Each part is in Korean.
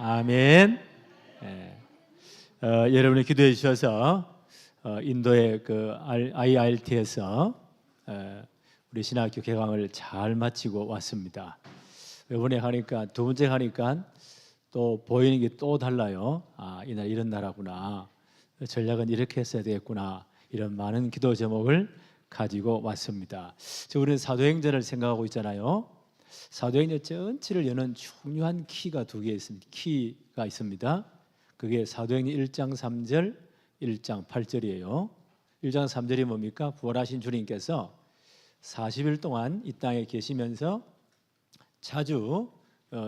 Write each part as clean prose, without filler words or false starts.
아멘. 예. 여러분이 기도해 주셔서 인도의 그 IRT에서 우리 신학교 개강을 잘 마치고 왔습니다. 이번에 하니까 두 번째 하니까 또 보이는 게 또 달라요. 이날 이런 날하구나. 전략은 이렇게 했어야 되겠구나. 이런 많은 기도 제목을 가지고 왔습니다. 우리는 사도행전을 생각하고 있잖아요. 사도행전 전체를 여는 중요한 키가 두 개 있습니다. 키가 있습니다. 그게 사도행전 1장 3절, 1장 8절이에요. 1장 3절이 뭡니까? 부활하신 주님께서 40일 동안 이 땅에 계시면서 자주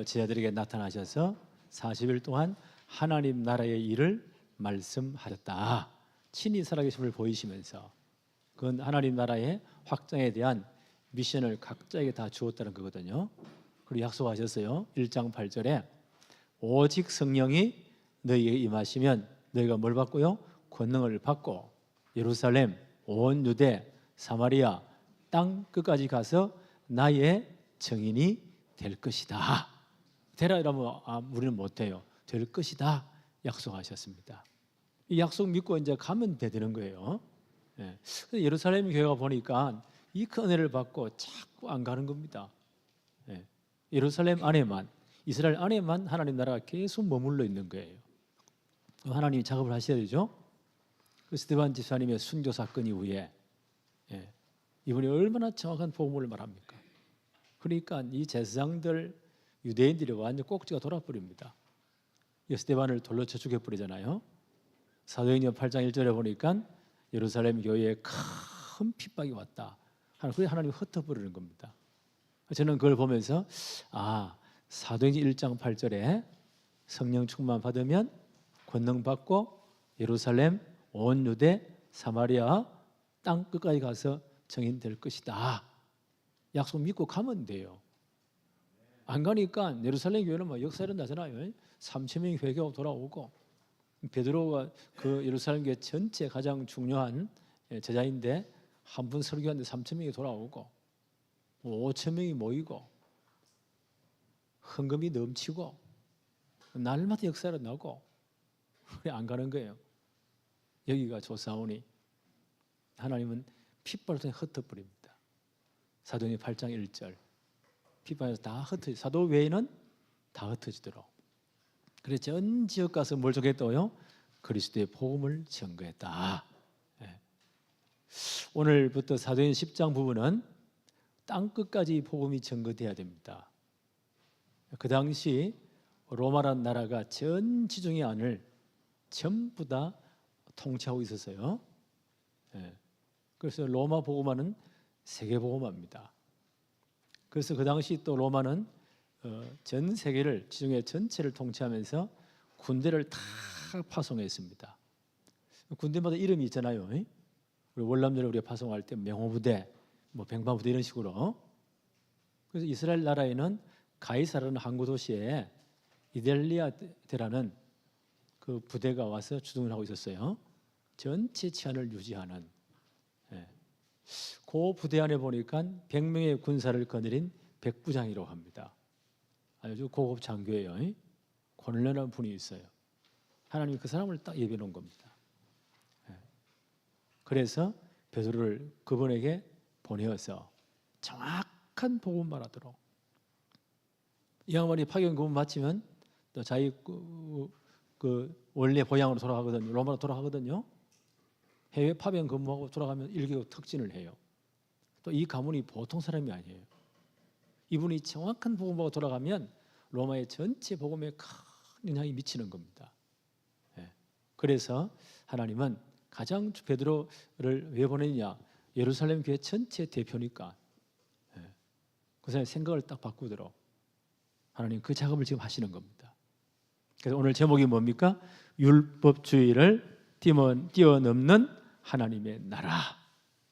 제자들에게 나타나셔서 40일 동안 하나님 나라의 일을 말씀하셨다. 친히 살아계심을 보이시면서 그건 하나님 나라의 확장에 대한 미션을 각자에게 다 주었다는 거거든요. 그리고 약속하셨어요. 1장 8절에 오직 성령이 너희에게 임하시면 너희가 뭘 받고요? 권능을 받고 예루살렘, 온 유대, 사마리아 땅 끝까지 가서 나의 증인이 될 것이다. 되라 이러면 우리는 못해요. 될 것이다 약속하셨습니다. 이 약속 믿고 이제 가면 되는 거예요. 예. 예루살렘 교회가 보니까 이 큰 은혜를 받고 자꾸 안 가는 겁니다. 예. 예루살렘 안에만, 이스라엘 안에만 하나님 나라가 계속 머물러 있는 거예요. 하나님이 작업을 하셔야 되죠. 그 스데반 집사님의 순교 사건 이후에 이분이 얼마나 정확한 복음을 말합니까? 그러니까 이 제사장들 유대인들이 완전 꼭지가 돌아버립니다. 스데반을 돌로 쳐 죽여버리잖아요. 사도행전 8장 1절에 보니까 예루살렘 교회에 큰 핍박이 왔다. 그래서 하나님이 흩어버리는 겁니다. 저는 그걸 보면서 사도행전 1장 8절에 성령 충만 받으면 권능 받고 예루살렘, 온 유대, 사마리아 땅 끝까지 가서 증인될 것이다. 약속 믿고 가면 돼요. 안 가니까 예루살렘 교회는 막 역사 일어나잖아요. 3천 명이 회개하고 돌아오고 베드로가 그 예루살렘 교회 전체 가장 중요한 제자인데 한 분 설교하는데 3천 명이 돌아오고 5천 명이 모이고 헌금이 넘치고 날마다 역사 일어나고 안 가는 거예요. 여기가 조사오니 하나님은 핏발을 통해 흩어버립니다. 사도행전 8장 1절 핏발에서 다 흩어져 사도 외에는 다 흩어지도록. 그래서 전 지역 가서 뭘 전했다고요? 그리스도의 복음을 전거했다. 오늘부터 사도행전 10장 부분은 땅 끝까지 복음이 전거돼야 됩니다. 그 당시 로마라는 나라가 전 지중해 안을 전부 다 통치하고 있었어요. 그래서 로마 복음화는 세계 복음화입니다. 그래서 그 당시 또 로마는 전 세계를 지중해 전체를 통치하면서 군대를 다 파송했습니다. 군대마다 이름이 있잖아요. 우리 월남전에 우리가 파송할 때 명호부대, 백마부대 이런 식으로. 그래서 이스라엘 나라에는 가이사라는 항구 도시에 이델리아대라는 그 부대가 와서 주둔을 하고 있었어요. 전체 치안을 유지하는. 그 부대 안에 보니까 100명의 군사를 거느린 백부장이라고 합니다. 아주 고급 장교예요. 고넬료라는 분이 있어요. 하나님이 그 사람을 딱 예비해 놓은 겁니다. 그래서 베드로를 그분에게 보내어서 정확한 복음 말하도록. 이 양반이 파견 그분 마치면 또 자기 그 원래 고향으로 돌아가거든요. 로마로 돌아가거든요. 해외 파병 근무하고 돌아가면 일개국 특진을 해요. 또 이 가문이 보통 사람이 아니에요. 이분이 정확한 복음하고 돌아가면 로마의 전체 복음에 큰 영향이 미치는 겁니다. 그래서 하나님은 가장 베드로를 왜 보내느냐? 예루살렘 교회 전체 대표니까. 그 사람의 생각을 딱 바꾸도록 하나님 그 작업을 지금 하시는 겁니다. 그래서 오늘 제목이 뭡니까? 율법주의를 뛰어넘는 하나님의 나라.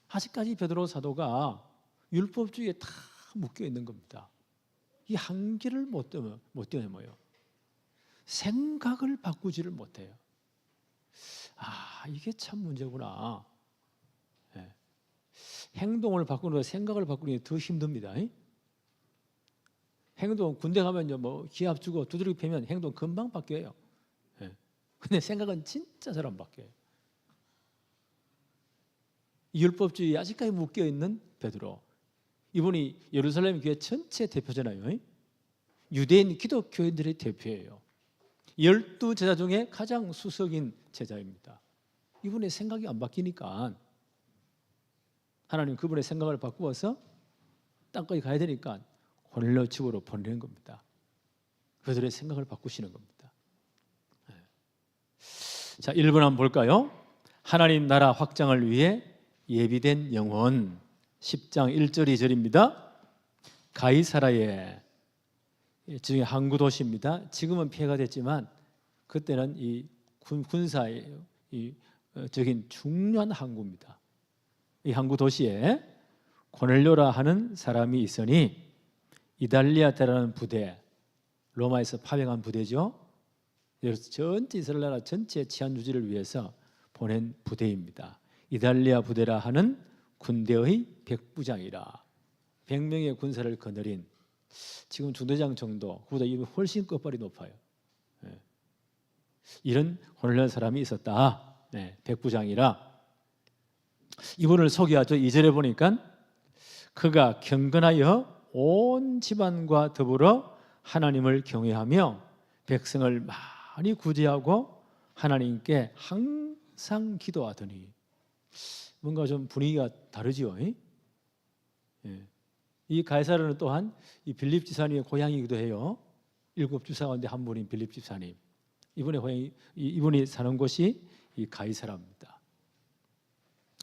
아직까지 베드로 사도가 율법주의에 다 묶여 있는 겁니다. 이 한계를 못 뛰어넘어요. 생각을 바꾸지를 못해요. 이게 참 문제구나. 행동을 바꾸는 것보다 생각을 바꾸는 게 더 힘듭니다. 행동 군대 가면요 뭐 기합 주고 두드리기 패면 행동 금방 바뀌어요. 근데 생각은 진짜 잘 안 바뀌어요. 율법주의에 아직까지 묶여 있는 베드로. 이분이 예루살렘 교회 전체 대표잖아요. 유대인 기독교인들의 대표예요. 12 제자 중에 가장 수석인 제자입니다. 이분의 생각이 안 바뀌니까 하나님 그분의 생각을 바꾸어서 땅까지 가야 되니까 고넬료 집으로 보내는 겁니다. 그들의 생각을 바꾸시는 겁니다. 자, 1번 한번 볼까요? 하나님 나라 확장을 위해 예비된 영혼. 10장 1절 2절입니다. 가이사라에 지금의 항구 도시입니다. 지금은 폐허가 됐지만 그때는 이 군사의 적인 중요한 항구입니다. 이 항구 도시에 고넬료라 하는 사람이 있으니 이달리아테라는 부대, 로마에서 파병한 부대죠. 그래서 전체 이스라엘 나라 전체 치안 유지를 위해서 보낸 부대입니다. 이달리아 부대라 하는 군대의 백부장이라 100명의 군사를 거느린 지금 중대장 정도, 그보다 훨씬 끝발이 높아요. 이런 고넬료 사람이 있었다. 백부장이라. 이분을 소개하죠. 2절에 보니까 그가 경건하여 온 집안과 더불어 하나님을 경외하며 백성을 많이 구제하고 하나님께 항상 기도하더니. 뭔가 좀 분위기가 다르죠. 이 가이사르는 또한 이 빌립 지사님의 고향이기도 해요. 7 주사 가운데 한 분인 빌립 지사님. 이분의 고향이, 이분이 사는 곳이 이 가이사라입니다.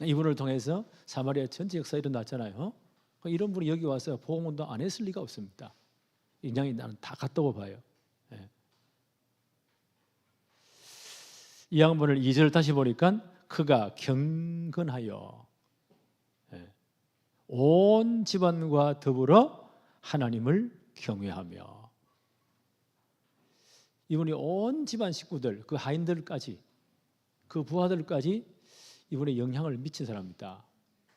이분을 통해서 사마리아 전체 역사 일어났잖아요. 이런 분이 여기 와서 복음운동 안 했을 리가 없습니다. 인양이 나는 다 갔다고 봐요. 이 양반을 2절 다시 보니까 그가 경건하여 온 집안과 더불어 하나님을 경외하며. 이분이 온 집안 식구들, 그 하인들까지, 그 부하들까지 이분의 영향을 미친 사람입니다.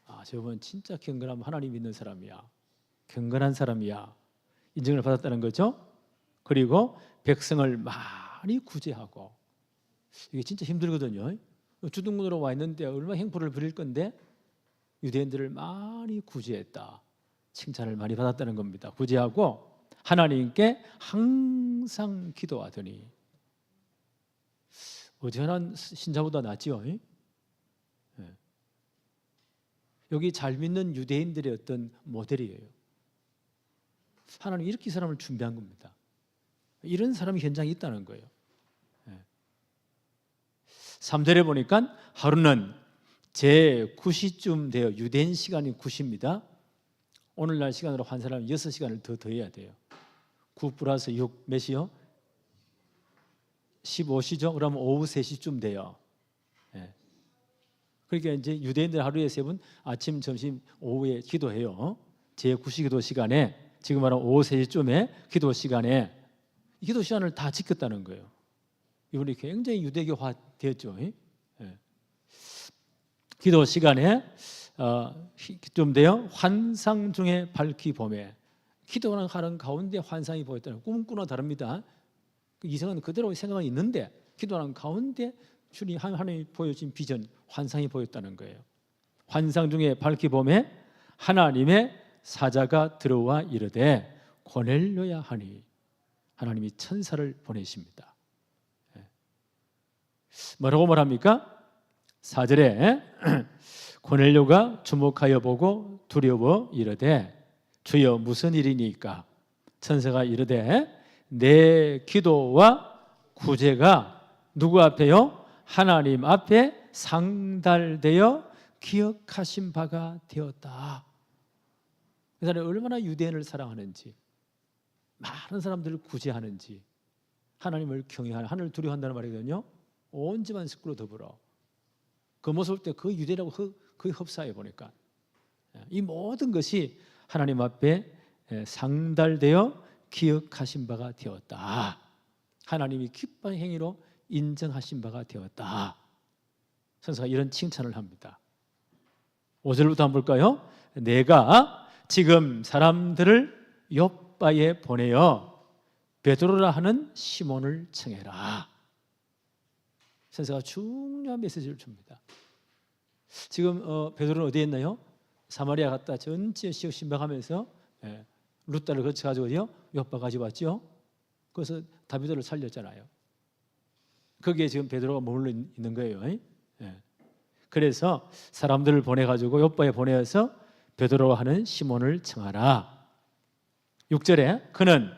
아, 저분 진짜 경건하면 하나님 믿는 사람이야. 경건한 사람이야. 인정을 받았다는 거죠. 그리고 백성을 많이 구제하고. 이게 진짜 힘들거든요. 주둔군으로 와 있는데 얼마나 행포를 부릴 건데 유대인들을 많이 구제했다. 칭찬을 많이 받았다는 겁니다. 구제하고 하나님께 항상 기도하더니. 어지간한 신자보다 낫지요. 여기 잘 믿는 유대인들의 어떤 모델이에요. 하나님 이렇게 이 사람을 준비한 겁니다. 이런 사람이 현장에 있다는 거예요. 3절에 보니까 하루는 제 9시쯤 되어 유대인 시간이 9시입니다. 오늘날 시간으로 환산하면 6시간을 더 더해야 돼요. 9 플러스 6 몇이요? 15시죠? 그러면 오후 3시쯤 돼요. 그러니까 이제 유대인들 하루에 3번 아침, 점심, 오후에 기도해요. 제 9시 기도 시간에, 지금 말하면 오후 3시쯤에 기도 시간에 이 기도 시간을 다 지켰다는 거예요. 이분이 굉장히 유대교화 되었죠. 기도 시간에 좀 돼요. 환상 중에 밝히 봄에. 기도하는 가운데 환상이 보였다는 꿈꾸나 다릅니다. 이성은 그대로 생각은 있는데 기도하는 가운데 주님 하나님이 보여준 비전, 환상이 보였다는 거예요. 환상 중에 밝히 봄에 하나님의 사자가 들어와 이르되 고넬료야 하니. 하나님이 천사를 보내십니다. 뭐라고 말합니까? 4절에 고넬료가 주목하여 보고 두려워 이르되 주여 무슨 일이니까? 천사가 이르되 내 기도와 구제가 누구 앞에요? 하나님 앞에 상달되어 기억하신 바가 되었다. 그 사람이 얼마나 유대인을 사랑하는지, 많은 사람들을 구제하는지, 하나님을 경외하는, 하나님을 두려워한다는 말이거든요. 온 집안 식구로 더불어 그 모습 때 그 유대라고 거의 흡사해 보니까 이 모든 것이 하나님 앞에 상달되어 기억하신 바가 되었다. 하나님이 기뻐하는 행위로 인정하신 바가 되었다. 선사가 이런 칭찬을 합니다. 5절부터 한번 볼까요? 내가 지금 사람들을 요빠에 보내어 베드로라 하는 시몬을 청해라. 천사가 중요한 메시지를 줍니다. 지금 베드로는 어디에 있나요? 사마리아 갔다 전체 지역 신방하면서 루다를 거쳐가지고 어디요? 요빠 가지고 왔죠. 그래서 다비드를 살렸잖아요. 거기에 지금 베드로가 머물러 있는 거예요. 그래서 사람들을 보내가지고 요빠에 보내어서 베드로가 하는 시몬을 청하라. 6절에 그는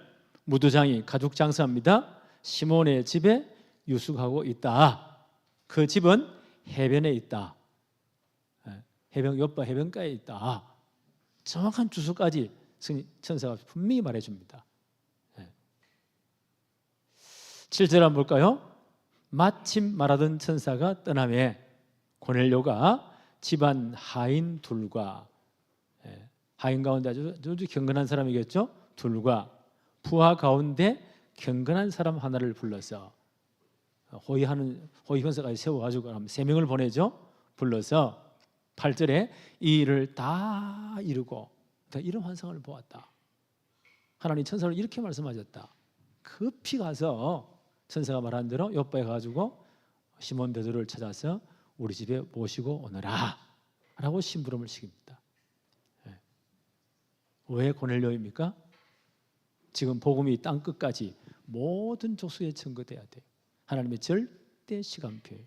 무두장이 가죽 장사합니다. 시몬의 집에 유숙하고 있다. 그 집은 해변에 있다. 요빠 해변가에 있다. 정확한 주소까지 천사가 분명히 말해줍니다. 7절 한번 볼까요? 마침 말하던 천사가 떠나매 고넬료가 집안 하인 둘과 하인 가운데 아주 경건한 사람이겠죠? 둘과 부하 가운데 경건한 사람 하나를 불러서 호위 권사까지 세워가지고 3명을 보내죠. 불러서 8절에 이 일을 다 이루고 이런 환상을 보았다. 하나님 천사를 이렇게 말씀하셨다. 급히 가서 천사가 말한 대로 요빠에 가지고 시몬 베드로를 찾아서 우리 집에 모시고 오너라 라고 심부름을 시킵니다. 왜 고넬료입니까? 지금 복음이 땅끝까지 모든 족속에 전거돼야 돼요. 하나님의 절대 시간표예요.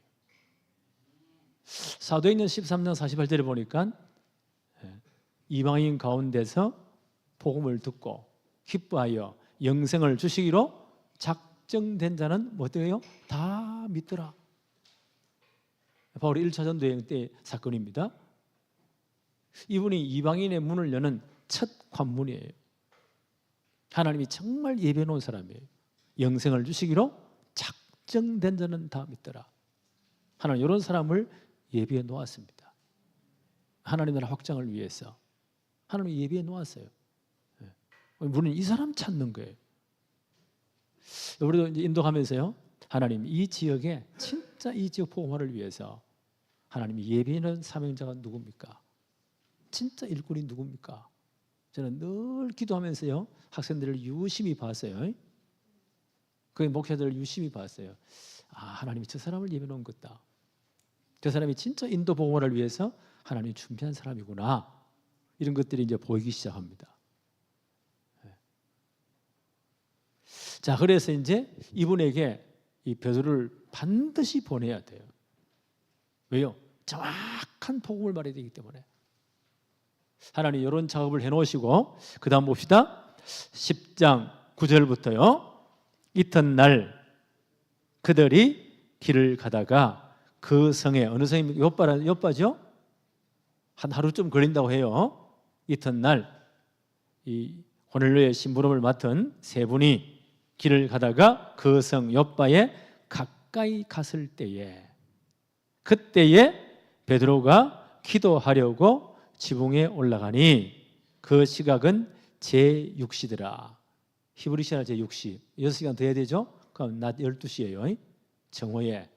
사도행전 13장 48절에 보니까 이방인 가운데서 복음을 듣고 기뻐하여 영생을 주시기로 작정된 자는 어때요? 다 믿더라. 바울의 1차 전도여행 때 사건입니다. 이분이 이방인의 문을 여는 첫 관문이에요. 하나님이 정말 예비해 놓은 사람이에요. 영생을 주시기로 작정된 자는 다 믿더라. 하나님 이런 사람을 예비해 놓았습니다. 하나님 나라 확장을 위해서 하나님이 예비해 놓았어요. 우리는 이 사람 찾는 거예요. 우리도 이제 인도하면서요, 하나님 이 지역에 진짜 이 지역 복음화를 위해서 하나님이 예비해 놓은 사명자가 누굽니까? 진짜 일꾼이 누굽니까? 저는 늘 기도하면서요, 학생들을 유심히 봤어요. 그 목회자들을 유심히 봤어요. 하나님이 저 사람을 예비해 놓은 것다. 저 사람이 진짜 인도 복음화를 위해서 하나님이 준비한 사람이구나. 이런 것들이 이제 보이기 시작합니다. 자, 그래서 이제 이분에게 이 베드로를 반드시 보내야 돼요. 왜요? 정확한 복음을 말해야 되기 때문에. 하나님 이런 작업을 해놓으시고 그 다음 봅시다. 10장 9절부터요. 이튿날 그들이 길을 가다가 그 성에, 어느 성입니까? 요빠죠? 한 하루쯤 걸린다고 해요. 이튿날 이 고넬료의 심부름을 맡은 세 분이 길을 가다가 그 성 요빠에 가까이 갔을 때에, 그때에 베드로가 기도하려고 지붕에 올라가니 그 시각은 제6시더라. 히브리 시간 제6시, 6시간 더 해야 되죠? 그럼 낮 12시예요. 정오에.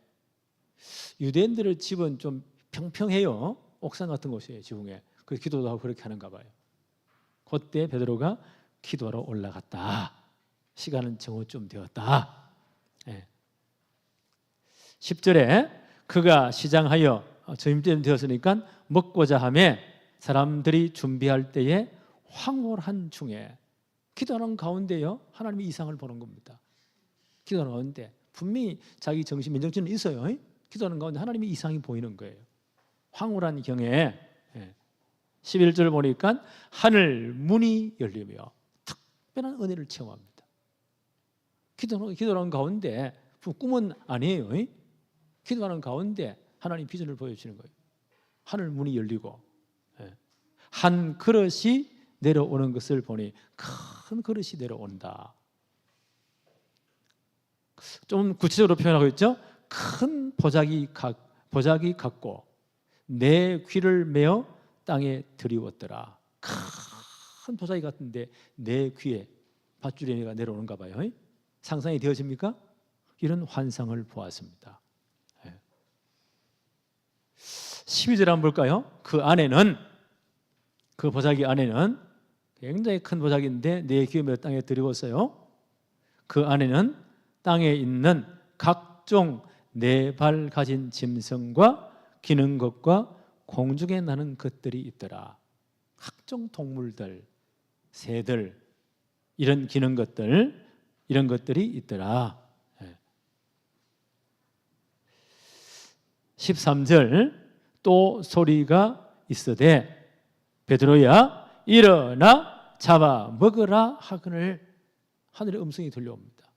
유대인들의 집은 좀 평평해요. 옥상 같은 곳이에요, 지붕에. 그래서 기도도 하고 그렇게 하는가 봐요. 그때 베드로가 기도하러 올라갔다. 시간은 정오쯤 되었다. 10절에 그가 시장하여 점심쯤 되었으니까 먹고자 하며 사람들이 준비할 때에 황홀한 중에, 기도하는 가운데요, 하나님이 이상을 보는 겁니다. 기도하는 가운데 분명히 자기 정신 맨정신은 있어요. 기도하는 가운데 하나님이 이상이 보이는 거예요. 황홀한 경에 11절 보니까 하늘 문이 열리며 특별한 은혜를 체험합니다. 기도하는 가운데, 꿈은 아니에요. 기도하는 가운데 하나님 비전을 보여주시는 거예요. 하늘 문이 열리고 한 그릇이 내려오는 것을 보니 큰 그릇이 내려온다. 좀 구체적으로 표현하고 있죠. 큰 보자기 같고 내 귀를 메어 땅에 들이웠더라. 큰 보자기 같은데 내 귀에 밧줄이가 내려오는가 봐요. 상상이 되어집니까? 이런 환상을 보았습니다. 12절 한번 볼까요? 그 보자기 안에는 굉장히 큰 보자기인데 네 기업의 땅에 들이웠어요. 그 안에는 땅에 있는 각종 네 발 가진 짐승과 기는 것과 공중에 나는 것들이 있더라. 각종 동물들, 새들, 이런 기는 것들, 이런 것들이 있더라. 13절 또 소리가 있으되 베드로야 일어나 잡아 먹으라 하거늘 하늘의 음성이 들려옵니다.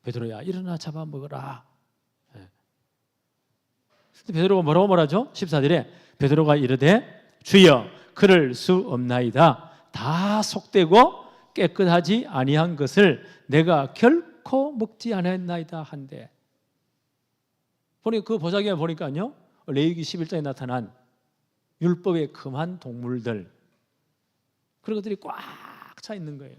베드로야 일어나 잡아 먹으라. 베드로가 뭐라고 말하죠? 14절에 베드로가 이르되 주여 그럴 수 없나이다. 다 속되고 깨끗하지 아니한 것을 내가 결코 먹지 않았나이다 한데, 보니 그 보자기에 보니까요 레위기 11장에 나타난 율법에 금한 동물들, 그런 것들이 꽉 차 있는 거예요.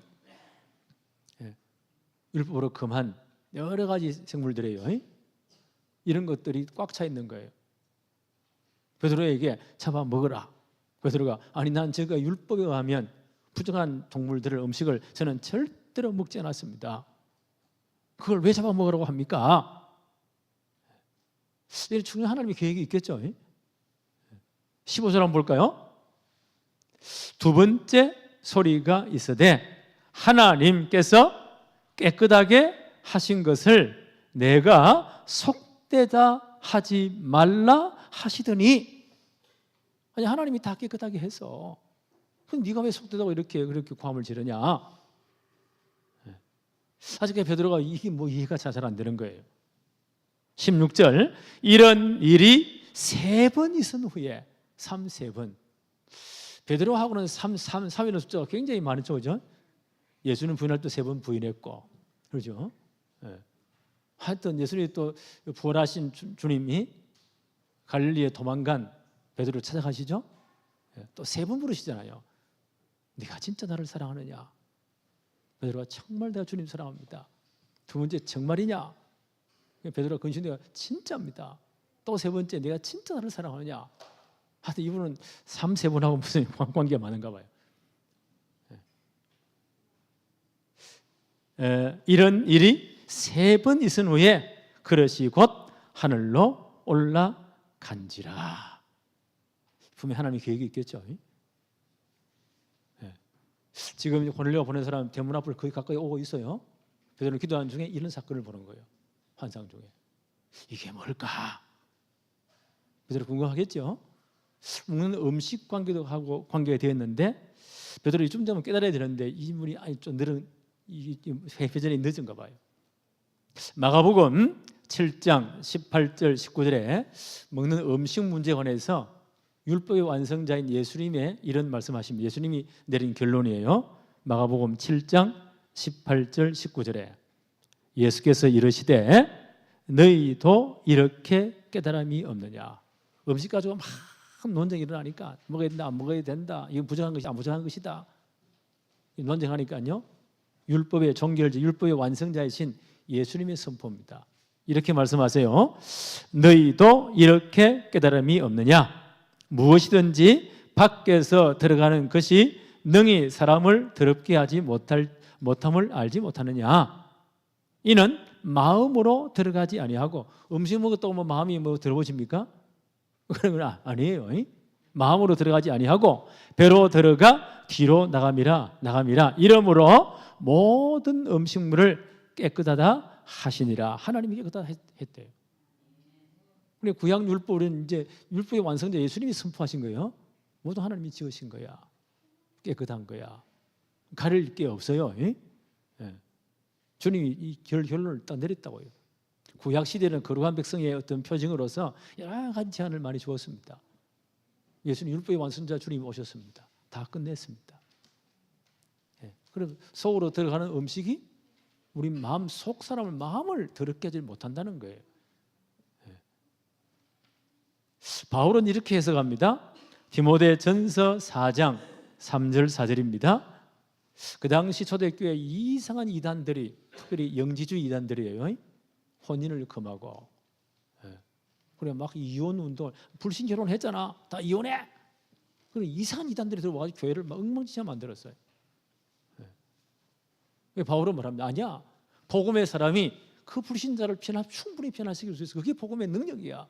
율법으로 금한 여러 가지 생물들이에요. 이런 것들이 꽉 차 있는 거예요. 베드로에게 잡아 먹으라. 베드로가 아니 난 제가 율법에 의하면 부정한 동물들을 음식을 저는 절대로 먹지 않았습니다. 그걸 왜 잡아 먹으라고 합니까? 이런 중요한 하나님의 계획이 있겠죠. 15절 한번 볼까요? 두 번째 소리가 있으되 하나님께서 깨끗하게 하신 것을 내가 속되다 하지 말라 하시더니, 아니 하나님이 다 깨끗하게 해서 그럼 네가 왜 속되다고 그렇게 고함을 지르냐? 아직 베드로가 이게 뭐 이해가 잘 안 되는 거예요. 16절 이런 일이 3번 있은 후에 3번. 베드로하고는 3이라는 숫자가 굉장히 많죠, 그죠? 예수는 부인할 때 3번 부인했고, 그렇죠? 하여튼 예수님이 또 부활하신 주님이 갈릴리에 도망간 베드로를 찾아가시죠? 또 3번 부르시잖아요. 네가 진짜 나를 사랑하느냐? 베드로가 정말 내가 주님 사랑합니다. 두 번째 정말이냐? 베드로가 근신대가 진짜입니다. 또 3번째 내가 진짜 나를 사랑하느냐? 하여튼 이분은 3번하고 무슨 관계가 많은가 봐요. 이런 일이 3번 있은 후에 그릇이 곧 하늘로 올라간지라. 분명히 하나님의 계획이 있겠죠. 지금 고넬료가 보낸 사람 대문 앞을 거의 가까이 오고 있어요. 베드로는 기도하는 중에 이런 사건을 보는 거예요. 환상 중에. 이게 뭘까? 베드로 궁금하겠죠. 먹는 음식 관계도 하고 관계가 되었는데 베드로 이쯤 되면 깨달아야 되는데 이 인물이 좀 늘은 회전이 늦은가 봐요. 마가복음 7장 18절 19절에 먹는 음식 문제에 관해서 율법의 완성자인 예수님의 이런 말씀하십니다. 예수님이 내린 결론이에요. 마가복음 7장 18절 19절에 예수께서 이르시되 너희도 이렇게 깨달음이 없느냐. 음식 가지고 막 논쟁이 일어나니까 먹어야 된다 안 먹어야 된다, 이건 부정한 것이 안 부정한 것이다 논쟁하니까요, 율법의 종결자, 율법의 완성자이신 예수님의 선포입니다. 이렇게 말씀하세요. 너희도 이렇게 깨달음이 없느냐. 무엇이든지 밖에서 들어가는 것이 능히 사람을 더럽게 하지 못함을 알지 못하느냐. 이는 마음으로 들어가지 아니하고, 음식 먹었다고 뭐 마음이 뭐 들어보십니까? 그런 건 아니에요. 마음으로 들어가지 아니하고 배로 들어가 뒤로 나감이라. 이러므로 모든 음식물을 깨끗하다 하시니라. 하나님이 깨끗하다 했대요. 근데 구약 율법은 이제 율법의 완성자 예수님이 선포하신 거예요. 모두 하나님이 지으신 거야. 깨끗한 거야. 가릴 게 없어요. 주님이 이 결론을 딱 내렸다고요. 구약 시대는 거룩한 백성의 어떤 표징으로서 여러 가지 제한을 많이 주었습니다. 예수님 율법의 완성자 주님이 오셨습니다. 다 끝냈습니다. 그래서 속으로 들어가는 음식이 우리 마음 속 사람을 마음을 더럽게 하지 못한다는 거예요. 바울은 이렇게 해석합니다. 디모데전서 4장 3절 4절입니다. 그 당시 초대교회 이상한 이단들이, 특별히 영지주의 이단들이에요. 혼인을 금하고, 그래 막 이혼 운동을, 불신 결혼했잖아, 다 이혼해. 그런 이상한 이단들이 들어와서 교회를 막 엉망진창 만들었어요. 바울은 말합니다. 아니야. 복음의 사람이 그 불신자를 충분히 변화시킬 수 있어. 그게 복음의 능력이야.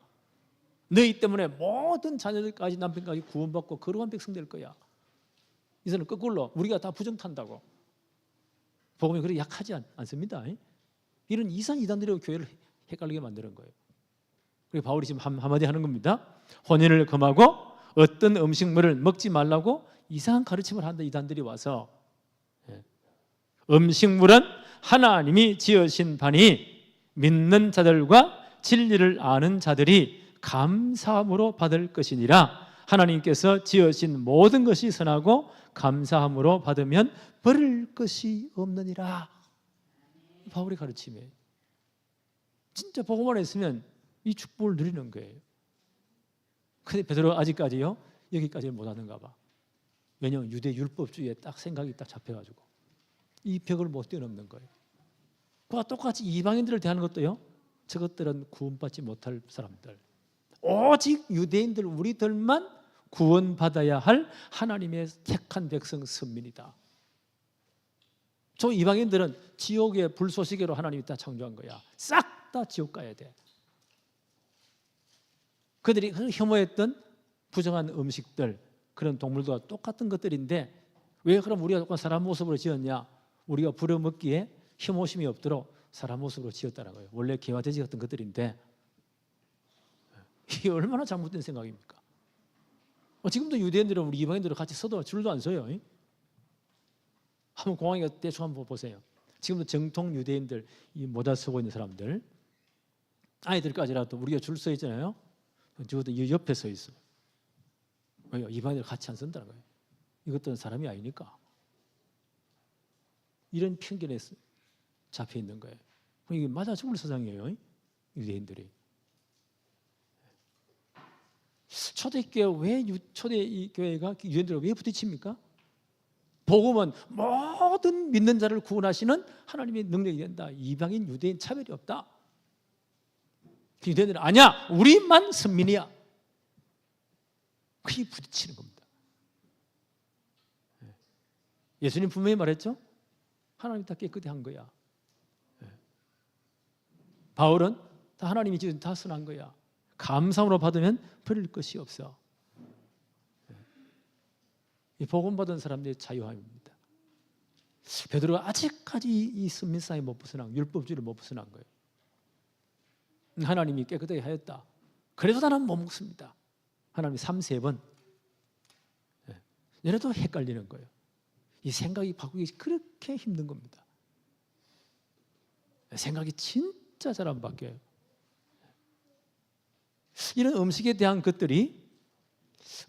너희 때문에 모든 자녀들까지 남편까지 구원받고 거룩한 백성 될 거야. 이제는 거꾸로 우리가 다 부정탄다고. 복음이 그렇게 약하지 않습니다. 이런 이상 이단들이 교회를 헷갈리게 만드는 거예요. 그리고 바울이 지금 한마디 하는 겁니다. 혼인을 금하고 어떤 음식물을 먹지 말라고 이상한 가르침을 한다. 이단들이 와서 음식물은 하나님이 지으신 바니 믿는 자들과 진리를 아는 자들이 감사함으로 받을 것이니라. 하나님께서 지으신 모든 것이 선하고 감사함으로 받으면 버릴 것이 없느니라. 바울의 가르침이에요. 진짜 복음만 했으면 이 축복을 누리는 거예요. 근데 베드로가 아직까지요 여기까지는 못하는가 봐. 왜냐하면 유대 율법주의에 딱 생각이 딱 잡혀가지고 이 벽을 못 뛰어넘는 거예요. 그와 똑같이 이방인들을 대하는 것도요, 저것들은 구원받지 못할 사람들, 오직 유대인들 우리들만 구원받아야 할 하나님의 택한 백성 선민이다. 저 이방인들은 지옥의 불쏘시개로 하나님이 다 창조한 거야. 싹 다 지옥 가야 돼. 그들이 혐오했던 부정한 음식들, 그런 동물들과 똑같은 것들인데 왜 그럼 우리가 사람 모습으로 지었냐? 우리가 부려먹기에 혐오심이 없도록 사람 모습으로 지었다는 거예요. 원래 개와 돼지 같은 것들인데 이게 얼마나 잘못된 생각입니까? 지금도 유대인들은 우리 이방인들을 같이 서도 줄도 안 서요. 한번 공항에 대충 한번 보세요. 지금도 정통 유대인들 이 모자 쓰고 있는 사람들, 아이들까지라도 우리가 줄 서 있잖아요. 저것도 옆에 서 있어요. 왜요? 이방인들 같이 안 쓴다는 거예요. 이것들은 사람이 아니니까. 이런 편견에 잡혀 있는 거예요. 이게 맞아 죽을 세상이에요. 유대인들이. 초대교회 왜 초대교회가 유대인들과 왜 부딪힙니까? 복음은 모든 믿는 자를 구원하시는 하나님의 능력이 된다. 이방인 유대인 차별이 없다. 유대인들은 아니야, 우리만 선민이야. 그게 부딪히는 겁니다. 예수님 분명히 말했죠. 하나님이 다 깨끗이 한 거야. 바울은 다 하나님이 지금 다 선한 거야. 감사함으로 받으면 버릴 것이 없어. 이 복음 받은 사람들의 자유함입니다. 베드로가 아직까지 이 선민상에 못 벗어난, 율법주의를 못 벗어난 거예요. 하나님이 깨끗하게 하였다. 그래도 나는 못 먹습니다. 하나님이 3-4번. 얘네도 헷갈리는 거예요. 이 생각이 바꾸기 그렇게 힘든 겁니다. 생각이 진짜 잘 안 바뀌어요. 이런 음식에 대한 것들이,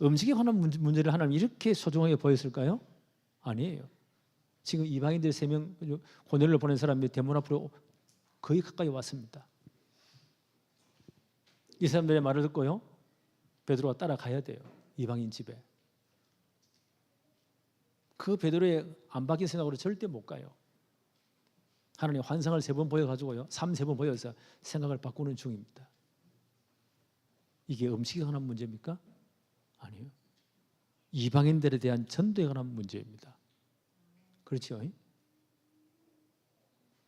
음식에 관한 문제를 하나님 이렇게 소중하게 보였을까요? 아니에요. 지금 이방인들 3명 고넬을 보낸 사람이 대문 앞으로 거의 가까이 왔습니다. 이 사람들의 말을 듣고요, 베드로가 따라가야 돼요. 이방인 집에. 그 베드로의 안 바뀐 생각으로 절대 못 가요. 하나님 환상을 3번 보여가지고요, 3-4번 보여서 생각을 바꾸는 중입니다. 이게 음식에 관한 문제입니까? 아니요. 이방인들에 대한 전도에 관한 문제입니다. 그렇죠?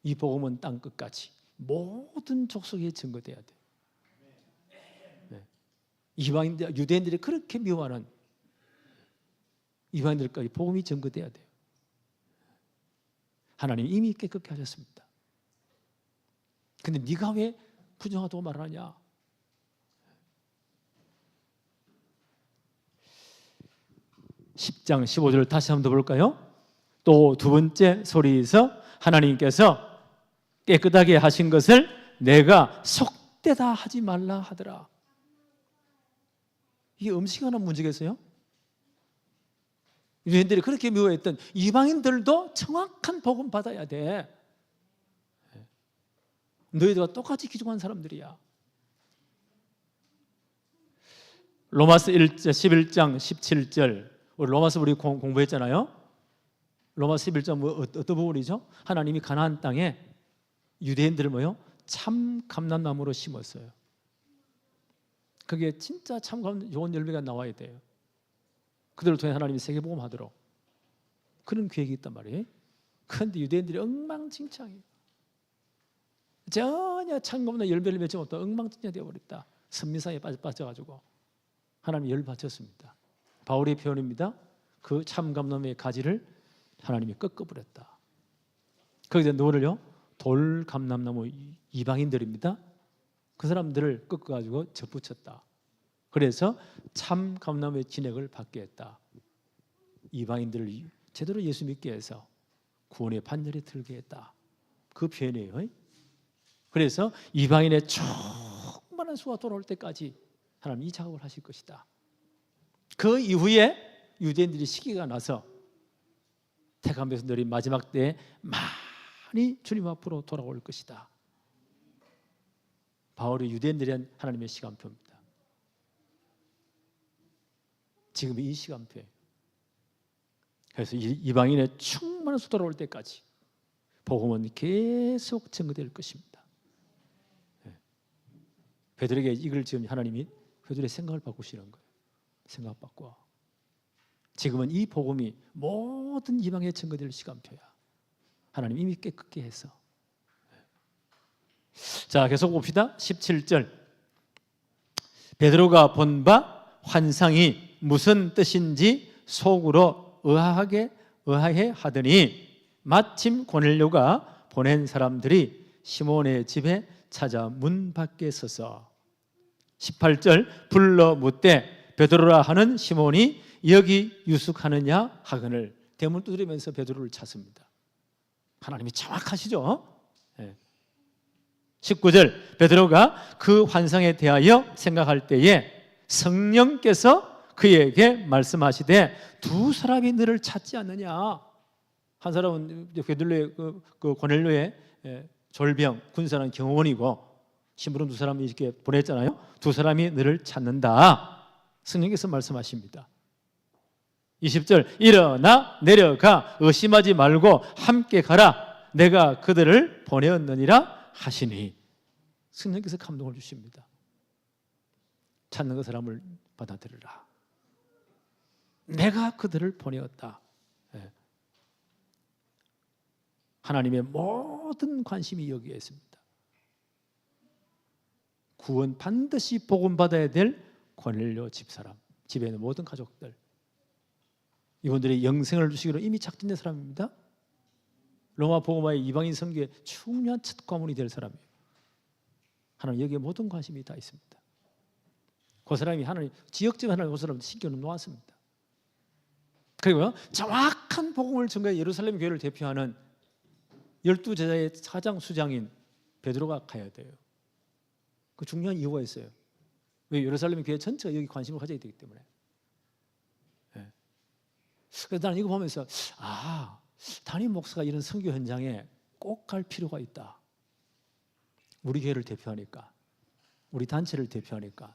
이 복음은 땅 끝까지 모든 족속에 증거돼야 돼요. 네. 이방인들, 유대인들이 그렇게 미워하는 이방인들까지 복음이 증거돼야 돼요. 하나님 이미 깨끗게 하셨습니다. 근데 네가 왜 부정하다고 말하냐? (10장 15절) 다시 한번 더 볼까요? 또 두 번째 소리에서 하나님께서 깨끗하게 하신 것을 내가 속되다 하지 말라 하더라. 이게 음식에 관한 문제겠어요? 유대인들이 그렇게 미워했던 이방인들도 정확한 복음 받아야 돼. 너희들과 똑같이 기종한 사람들이야. 로마서 11장 17절, 우리 로마서 우리 공부했잖아요. 로마서 11장 어떤 부분이죠? 하나님이 가나안 땅에 유대인들을 뭐요? 참 감람나무로 심었어요. 그게 진짜 참 좋은 열매가 나와야 돼요. 그들을 통해 하나님이 세계복음 하도록 그런 계획이 있단 말이에요. 그런데 유대인들이 엉망진창이에요. 전혀 창검나 열배를 맺지 못하고 엉망진창이 되어버렸다. 선민상에 빠져가지고 하나님이 열받쳤습니다. 바울의 표현입니다. 그 참감람의 가지를 하나님이 꺾어버렸다. 거기서 누구를요? 돌감람나무 이방인들입니다. 그 사람들을 꺾어가지고 접붙였다. 그래서 참감람의 진액을 받게 했다. 이방인들을 제대로 예수 믿게 해서 구원의 반열에 들게 했다. 그 표현이에요. 그래서 이방인의 충만한 수가 돌아올 때까지 하나님 이 작업을 하실 것이다. 그 이후에 유대인들이 시기가 나서 택한 백성들이 마지막 때에 많이 주님 앞으로 돌아올 것이다. 바울이 유대인들에 대한 하나님의 시간표입니다. 지금 이 시간표예요. 그래서 이방인의 충만한 수 돌아올 때까지 복음은 계속 증거될 것입니다. 베드로에게 이걸 지금 하나님이 베드로의 생각을 바꾸시는 거예요. 생각 바꿔. 지금은 이 복음이 모든 이방에 증거될 시간표야. 하나님 이미 깨끗게 해서. 자, 계속 봅시다. 17절. 베드로가 본 바 환상이 무슨 뜻인지 속으로 의아해 하더니 마침 고넬료가 보낸 사람들이 시몬의 집에 찾아 문 밖에 서서 18절 불러 묻되 베드로라 하는 시몬이 여기 유숙하느냐 하거늘 대문 두드리면서 베드로를 찾습니다. 하나님이 정확하시죠? 19절 베드로가 그 환상에 대하여 생각할 때에 성령께서 그에게 말씀하시되 두 사람이 너를 찾지 않느냐. 한 사람은 베드로의 그 고넬료의 졸병 군사는 경호원이고 심부름 두 사람이 이렇게 보냈잖아요. 두 사람이 너를 찾는다. 성령께서 말씀하십니다. 20절 일어나 내려가 의심하지 말고 함께 가라. 내가 그들을 보내었느니라 하시니 성령께서 감동을 주십니다. 찾는 그 사람을 받아들여라. 내가 그들을 보내었다. 하나님의 모든 관심이 여기에 있습니다. 구원 반드시 복음받아야 될 고넬료 집사람, 집에 있는 모든 가족들, 이분들이 영생을 주시기로 이미 작정된 사람입니다. 로마 복음화의 이방인 선교의 중요한 첫 과문이 될 사람이에요. 하나님 여기에 모든 관심이 다 있습니다. 그 사람이 하나님 지역적인 하나님 그 사람 신경을 놓았습니다. 그리고요 정확한 복음을 전가해 예루살렘 교회를 대표하는 12제자의 사장 수장인 베드로가 가야 돼요. 그 중요한 이유가 있어요. 왜? 예루살렘 교회 전체가 여기 관심을 가져야 되기 때문에. 그래서 나는 이거 보면서 담임 목사가 이런 선교 현장에 꼭 갈 필요가 있다. 우리 교회를 대표하니까, 우리 단체를 대표하니까.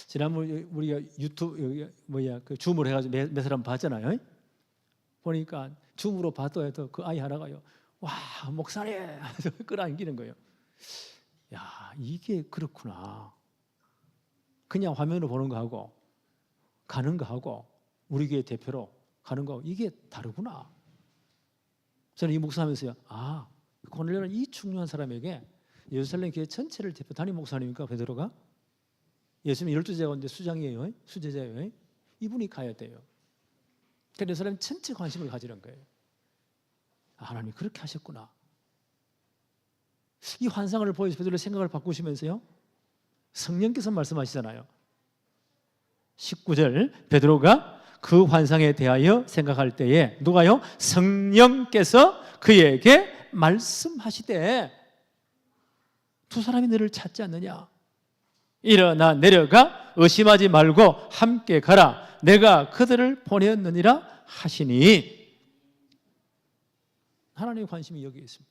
지난번 우리가 유튜브 그 줌으로 해가지고 몇 사람 봤잖아요. 보니까 줌으로 봐도 해도 그 아이 하나가요. 와 목사님 하면서 끌어안기는 거예요. 야 이게 그렇구나. 그냥 화면으로 보는 거하고 가는 거하고 우리 교회 대표로 가는 거하고 이게 다르구나. 저는 이 목사하면서요. 고넬료는 이 중요한 사람에게 예루살렘 교회 전체를 대표 담임 목사님이니까 베드로가 예수님 12제자가 수장이에요. 수제자예요. 이분이 가야 돼요. 그래서 예루살렘 전체 관심을 가지는 거예요. 하나님이 그렇게 하셨구나. 이 환상을 보여서 베드로의 생각을 바꾸시면서요. 성령께서 말씀하시잖아요. 19절 베드로가 그 환상에 대하여 생각할 때에 누가요? 성령께서 그에게 말씀하시되 두 사람이 너를 찾지 않느냐. 일어나 내려가 의심하지 말고 함께 가라. 내가 그들을 보내었느니라 하시니 하나님의 관심이 여기에 있습니다.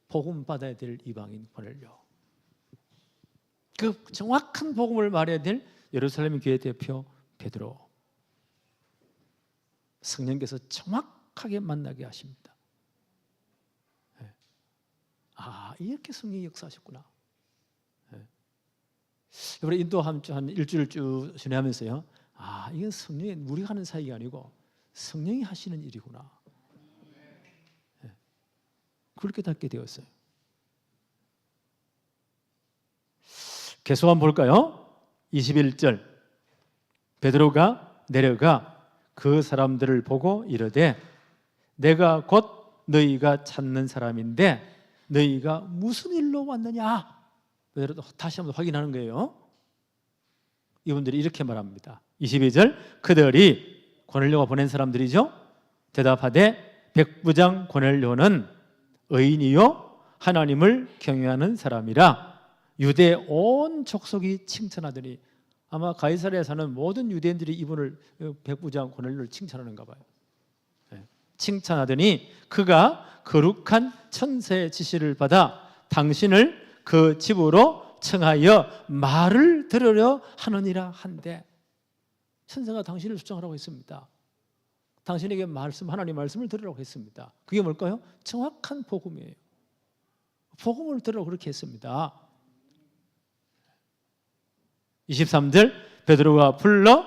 복음 받아야 될 이방인 고넬료, 그 정확한 복음을 말해야 될 예루살렘 교회 대표 베드로, 성령께서 정확하게 만나게 하십니다. 이렇게 성령이 역사하셨구나. 우리 인도 한 일주일 쭉 지내면서요. 이건 성령이 우리가 하는 사역이 아니고 성령이 하시는 일이구나. 그렇게 닫게 되었어요. 계속 한번 볼까요? 21절 베드로가 내려가 그 사람들을 보고 이르되 내가 곧 너희가 찾는 사람인데 너희가 무슨 일로 왔느냐? 베드로도 다시 한번 확인하는 거예요. 이분들이 이렇게 말합니다. 22절 그들이 고넬료가 보낸 사람들이죠. 대답하되 백부장 고넬료는 의인이요 하나님을 경외하는 사람이라 유대 온 족속이 칭찬하더니 아마 가이사랴에 사는 모든 유대인들이 이분을 백부장 고넬료를 칭찬하는가 봐요. 칭찬하더니 그가 거룩한 천사의 지시를 받아 당신을 그 집으로 청하여 말을 들으려 하느니라 한데 천사가 당신을 초청하라고 했습니다. 당신에게 하나님 말씀을 들으라고 했습니다. 그게 뭘까요? 정확한 복음이에요. 복음을 들으라고 그렇게 했습니다. 23절 베드로가 불러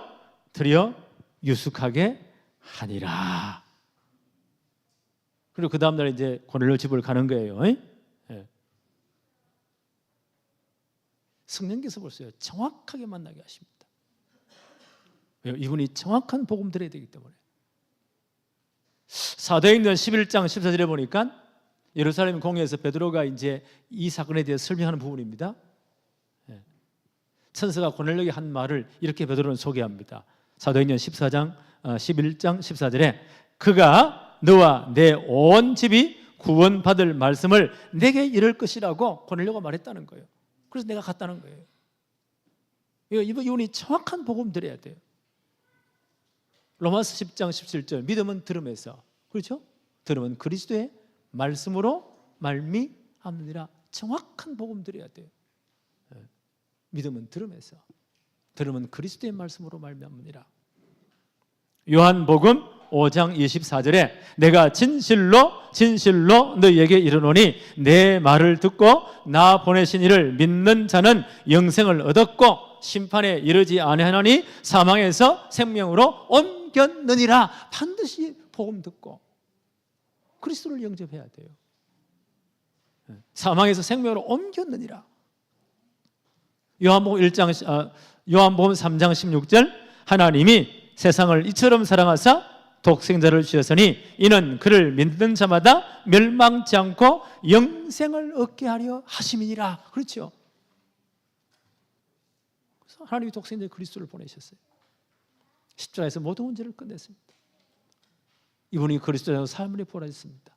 들여 유숙하게 하니라. 그리고 그 다음날 이제 고넬료 집을 가는 거예요. 성령께서 보세요. 정확하게 만나게 하십니다. 왜요? 이분이 정확한 복음 들어야 되기 때문에. 사도행전 11장 14절에 보니까 예루살렘 공회에서 베드로가 이제 이 사건에 대해 설명하는 부분입니다. 천사가 고넬료에게 한 말을 이렇게 베드로는 소개합니다. 사도행전 11장 14절에 그가 너와 내 온 집이 구원받을 말씀을 내게 이를 것이라고 고넬료가 말했다는 거예요. 그래서 내가 갔다는 거예요. 이분이 정확한 복음 들어야 돼요. 로마서 10장 17절 믿음은 들음에서, 그렇죠? 들음은 그리스도의 말씀으로 말미암느니라. 정확한 복음 드려야 돼요. 믿음은 들음에서, 들음은 그리스도의 말씀으로 말미암느니라. 요한복음 5장 24절에 내가 진실로 너희에게 이르노니 내 말을 듣고 나 보내신 이를 믿는 자는 영생을 얻었고 심판에 이르지 아니하나니 사망에서 생명으로 옮겼느니라. 반드시 복음 듣고 그리스도를 영접해야 돼요. 사망에서 생명으로 옮겼느니라. 요한복음 3장 16절 하나님이 세상을 이처럼 사랑하사 독생자를 주셨으니 이는 그를 믿는 자마다 멸망치 않고 영생을 얻게 하려 하심이니라. 그렇죠? 그래서 하나님이 독생자 그리스도를 보내셨어요. 십자가에서 모든 문제를 끝냈습니다. 이분이 그리스도로 삶을 보내셨습니다.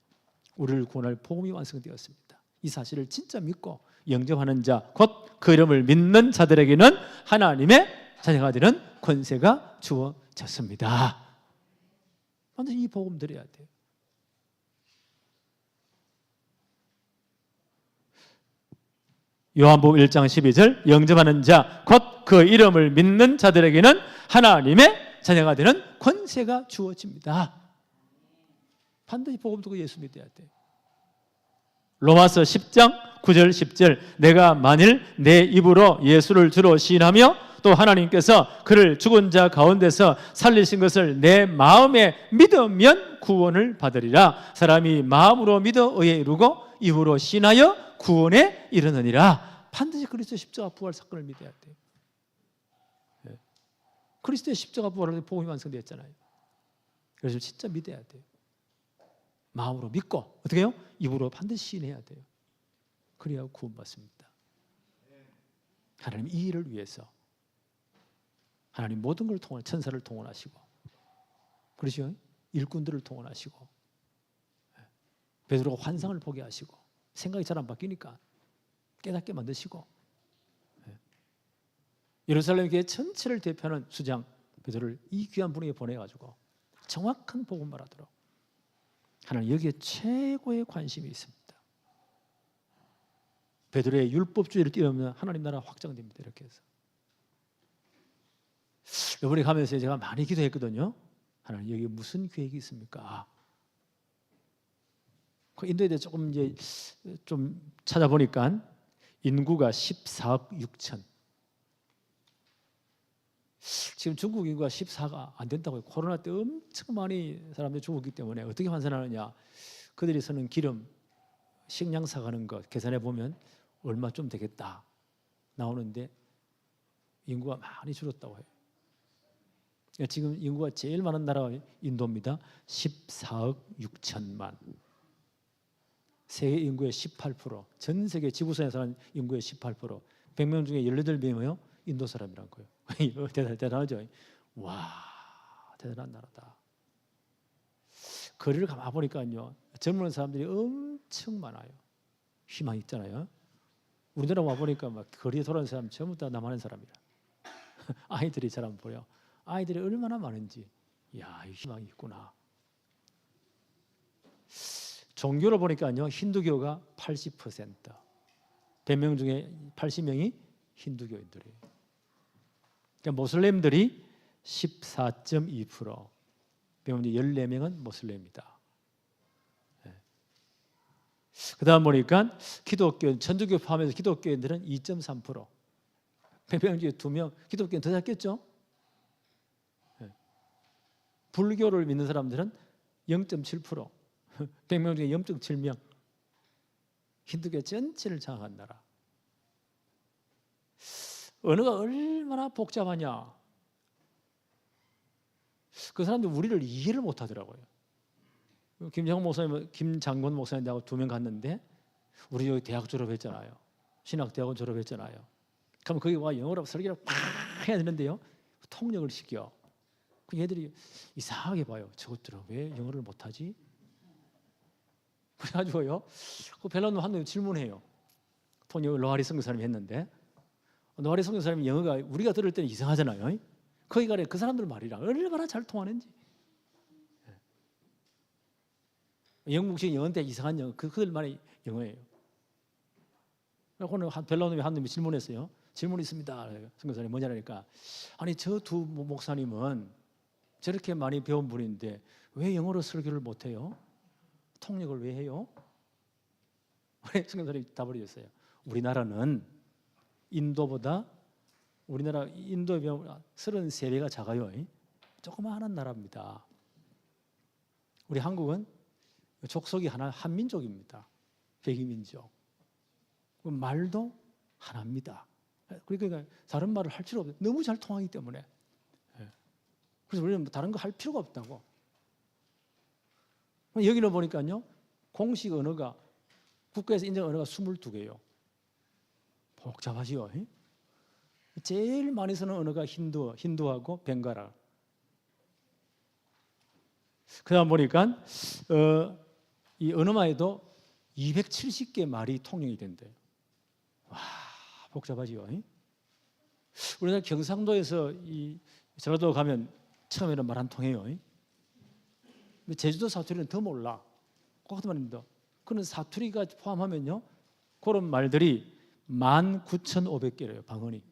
우리를 구원할 복음이 완성되었습니다. 이 사실을 진짜 믿고 영접하는 자, 곧 그 이름을 믿는 자들에게는 하나님의 자녀가 되는 권세가 주어졌습니다. 반드시 이 복음 드려야 돼요. 요한복음 1장 12절 영접하는 자, 곧 그 이름을 믿는 자들에게는 하나님의 자녀가 되는 권세가 주어집니다. 반드시 복음 듣고 예수 믿어야 돼요. 로마서 10장 9절 10절 내가 만일 내 입으로 예수를 주로 시인하며 또 하나님께서 그를 죽은 자 가운데서 살리신 것을 내 마음에 믿으면 구원을 받으리라. 사람이 마음으로 믿어 의에 이르고 입으로 시인하여 구원에 이르느니라. 반드시 그리스도의 십자가 부활 사건을 믿어야 돼요. 그리스도의 십자가 부활을 복음이 완성되었잖아요. 그래서 진짜 믿어야 돼요. 마음으로 믿고 어떻게 해요? 입으로 반드시 시인해야 돼요. 그래야 구원받습니다. 하나님 이 일을 위해서 하나님 모든 걸 통한 천사를 통원하시고, 그렇죠? 일꾼들을 통원하시고, 베드로가 환상을 보게 하시고, 생각이 잘 안 바뀌니까 깨닫게 만드시고, 예루살렘 교회 전체를 대표하는 수장 베드로를 이 귀한 분에게 보내가지고 정확한 복음 말하도록 하나님 여기에 최고의 관심이 있습니다. 베드로의 율법주의를 뛰어넘는 하나님 나라 확장됩니다. 이렇게 해서 이번에 가면서 제가 많이 기도했거든요. 하나님 여기 무슨 계획이 있습니까? 그 인도에 대해 조금 이제 좀 찾아보니까 인구가 14억 6천. 지금 중국 인구가 14가 안 된다고요. 코로나 때 엄청 많이 사람들이 죽었기 때문에 어떻게 환산하느냐. 그들이 쓰는 기름, 식량 사가는 것 계산해 보면 얼마 좀 되겠다 나오는데 인구가 많이 줄었다고 해요. 지금 인구가 제일 많은 나라가 인도입니다. 14억 6천만. 세계 인구의 18%, 전 세계 지구상에 사는 인구의 18%, 100명 중에 18명이요 인도 사람이란 거예요. 이거 대단하죠. 와, 대단한 나라다. 거리를 가만 보니까요, 젊은 사람들이 엄청 많아요. 희망 있잖아요. 우리나라 와 보니까 막 거리에 돌아다니는 사람 전부 다 남한한 사람이라. 아이들이 잘 안 보여. 아이들이 얼마나 많은지, 야, 희망이 있구나. 종교를 보니까요, 힌두교가 80%, 100명 중에 80명이 힌두교인들이에요. 그러니까 모슬렘들이 14.2%, 14명은 모슬렘이다. 그 다음 보니까 기독교, 천주교 포함해서 기독교인들은 2.3%, 100명 중에 2명, 기독교인 더 작겠죠? 불교를 믿는 사람들은 0.7%, 100명 중에 0.7명, 힌두교 전체를 장악한 나라. 언어가 얼마나 복잡하냐. 그 사람들 우리를 이해를 못하더라고요. 김장군 목사님하고 2명 갔는데 우리 여기 대학 졸업했잖아요. 신학대학원 졸업했잖아요. 그럼 거기 와 영어로 설교를 팍 해야 되는데요, 통역을 시켜. 그 얘들이 이상하게 봐요. 저것들은 왜 영어를 못하지? 그래가지고요, 그 벨라노 한 놈이 질문해요. 통역을 노아리 선교사님이 했는데, 노아리 선교사님이 영어가 우리가 들을 때는 이상하잖아요. 거기 가래 그 사람들 말이랑 얼마나 잘 통하는지. 영국식 영어인데 이상한 영어, 그들만의 영어예요. 오늘 벨라노미 한 놈이 질문했어요. 질문이 있습니다. 선교사님 뭐냐니까, 아니 저 두 목사님은 저렇게 많이 배운 분인데 왜 영어로 설교를 못해요? 통역을 왜 해요? 선교사님이 답을 해줬어요. 우리나라는 인도보다, 우리나라 인도에 비하면 33배가 작아요. 조그마한 나라입니다. 우리 한국은 족속이 하나, 한민족입니다. 백이민족. 말도 하나입니다. 그러니까 다른 말을 할 필요 없어요. 너무 잘 통하기 때문에. 그래서 우리는 다른 거 할 필요가 없다고. 여기는 보니까요, 공식 언어가, 국가에서 인정 언어가 22개예요. 복잡하지요. 제일 많이 쓰는 언어가 힌두하고 벵갈아. 그다음 보니까 이 언어만 해도 270개 말이 통용이 된대요. 와, 복잡하지요. 우리나라 경상도에서 이 전라도 가면 처음에는 말 안 통해요. 제주도 사투리는 더 몰라. 똑같은 말입니다. 그런 사투리가 포함하면요, 그런 말들이 19,500개래요, 방언이.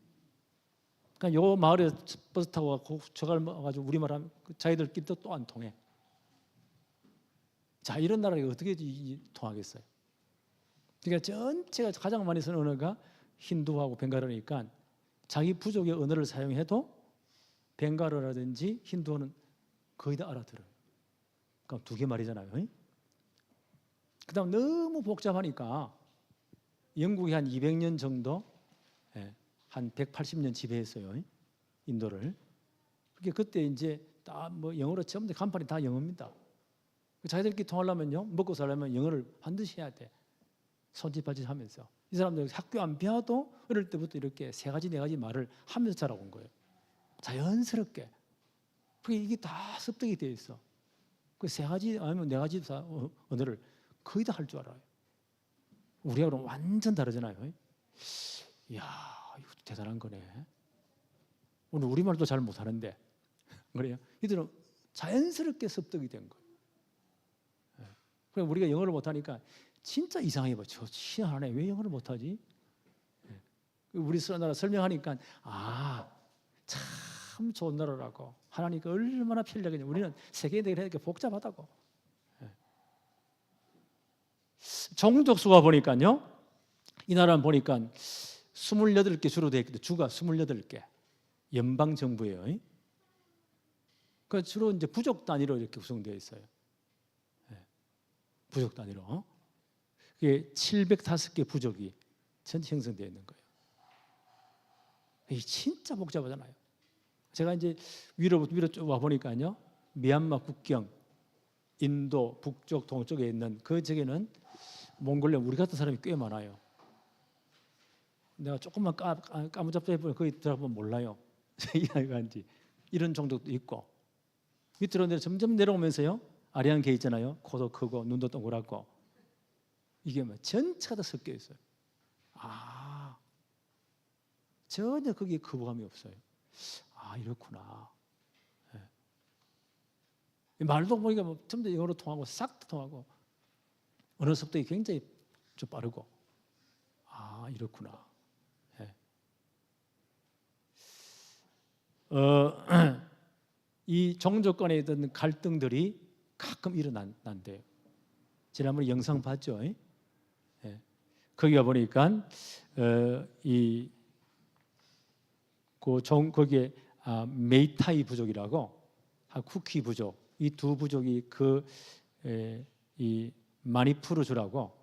그러니까 요 마을에 버스 타고 저갈 가지고 우리말 하면 자기들끼리도 또 안 통해. 자, 이런 나라가 어떻게 통하겠어요? 그러니까 전체가 가장 많이 쓰는 언어가 힌두하고 벵갈어니까 자기 부족의 언어를 사용해도 벵갈어라든지 힌두어는 거의 다 알아들어요. 그러니까 2개 말이잖아요. 그 다음 너무 복잡하니까 영국이 한 200년 정도, 한 180년 지배했어요, 인도를. 그때 이제 다 뭐 영어로 전부 간판이 다 영어입니다. 자기들끼리 통하려면요, 먹고 살려면 영어를 반드시 해야 돼. 손짓발짓 하면서. 이 사람들 학교 안 배워도 어릴 때부터 이렇게 3가지 4가지 말을 하면서 자라온 거예요. 자연스럽게. 이게 다 습득이 되어 있어. 그 3가지 아니면 4가지 언어를 거의 다 할 줄 알아요. 우리하고는 완전 다르잖아요. 이야, 이거 대단한 거네. 오늘 우리말도 잘 못하는데 그래요? 이들은 자연스럽게 습득이 된 거예요. 그럼 우리가 영어를 못하니까 진짜 이상해 봐. 저 희한하네. 왜 영어를 못하지? 우리 나라 설명하니까 참 좋은 나라라고. 하나님께 얼마나 편리하겠냐. 우리는 세계인들이 이렇게 복잡하다고. 종족 수가 보니까요, 이 나라는 보니까 28개 주로 되어 있거든요. 주가 28개. 연방 정부예요. 그 주로 이제 부족 단위로 이렇게 구성되어 있어요. 부족 단위로. 그게 705개 부족이 전체 형성되어 있는 거예요. 이게 진짜 복잡하잖아요. 제가 이제 위로 쭉 와 보니까요, 미얀마 국경, 인도 북쪽, 동쪽에 있는 그 지역에는 몽골레 우리 같은 사람이 꽤 많아요. 내가 조금만 까무잡잡해 보면 거기 들어가면 몰라요. 이해가는지 이런 종족도 있고, 밑으로 점점 내려오면서요, 아리안 개 있잖아요. 코도 크고 눈도 동그랗고, 이게 뭐 전체가 다 섞여 있어요. 전혀 거기에 거부감이 없어요. 이렇구나. 말도 보니까 뭐 전부 다 영어로 통하고 싹 다 통하고, 언어 속도가 굉장히 좀 빠르고, 이렇구나. 이 종족 간에 있던 갈등들이 가끔 일어난대요. 지난번에 영상 봤죠? 거기가 보니까 거기에 메이타이 부족이라고 쿠키 부족, 이 두 부족이 이 마니푸르주라고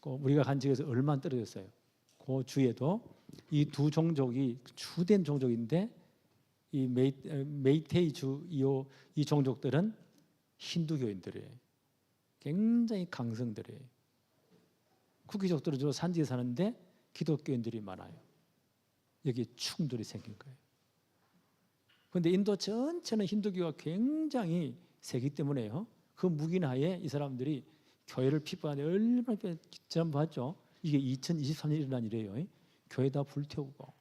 우리가 간 지역에서 얼마 안 떨어졌어요. 그 주에도 이 두 종족이 주된 종족인데, 이 메이테이주 이 종족들은 힌두교인들이에요. 굉장히 강성들이에요. 쿠키족들은 주로 산지에 사는데 기독교인들이 많아요. 여기 충돌이 생긴 거예요. 그런데 인도 전체는 힌두교가 굉장히 세기 때문에요. 그 묵인하에 이 사람들이 교회를 핍박하는데 얼마나 지난 봤죠. 이게 2023년 일어난 일이에요. 교회다 불태우고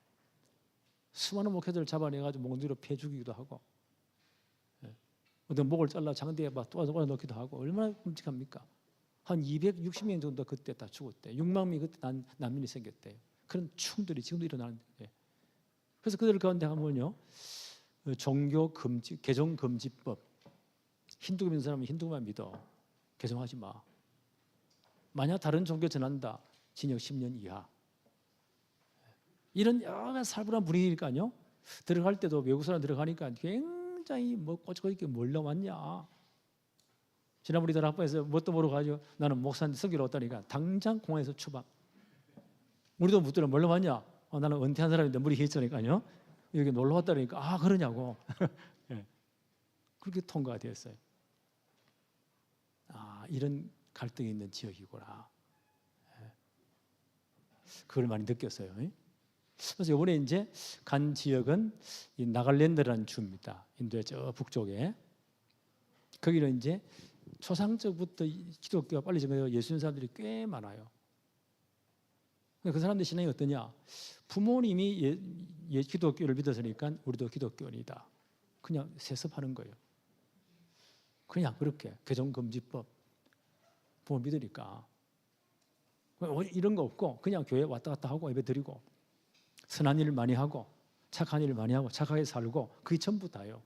수많은 목회자를 잡아내가지고 몽둥이로 패 죽이기도 하고, 어떤 목을 잘라 장대에 막 또 넣기도 하고, 얼마나 끔찍합니까? 한 260명 정도 그때 다 죽었대. 6만 명이 그때 난민이 생겼대요. 그런 충돌이 지금도 일어나는데, 그래서 그들 가운데 하면요, 종교 금지, 개종 금지법. 힌두교 믿는 사람은 힌두교만 믿어. 개종하지 마. 만약 다른 종교 전한다, 징역 10년 이하. 이런 여러 가지 살벌한 분위기니까요. 들어갈 때도 외국 사람 들어가니까 굉장히 꼬치꼬치 뭘 나왔냐. 지난번에 저 학교에서 뭣도 모르고 가지고 나는 목사한테 설교를 왔다니까 당장 공항에서 추방. 우리도 묻더라. 뭘 나왔냐. 나는 은퇴한 사람인데 물이 희했으니까요. 여기 놀러 왔다니까 그러냐고. 그렇게 통과가 되었어요. 이런 갈등이 있는 지역이구나. 그걸 많이 느꼈어요. 그래서 이번에 이제 간 지역은 이 나갈랜드라는 주입니다. 인도의 저 북쪽에. 거기는 이제 초상적부터 기독교가 빨리 전해져 예수님 사람들이 꽤 많아요. 그 사람들 신앙이 어떠냐? 부모님이 기독교를 믿었으니까 우리도 기독교인이다. 그냥 세습하는 거예요. 그냥 그렇게 개종금지법 부모 믿으니까 이런 거 없고 그냥 교회 왔다 갔다 하고 예배 드리고 선한 일을 많이 하고 착한 일을 많이 하고 착하게 살고 그게 전부 다예요.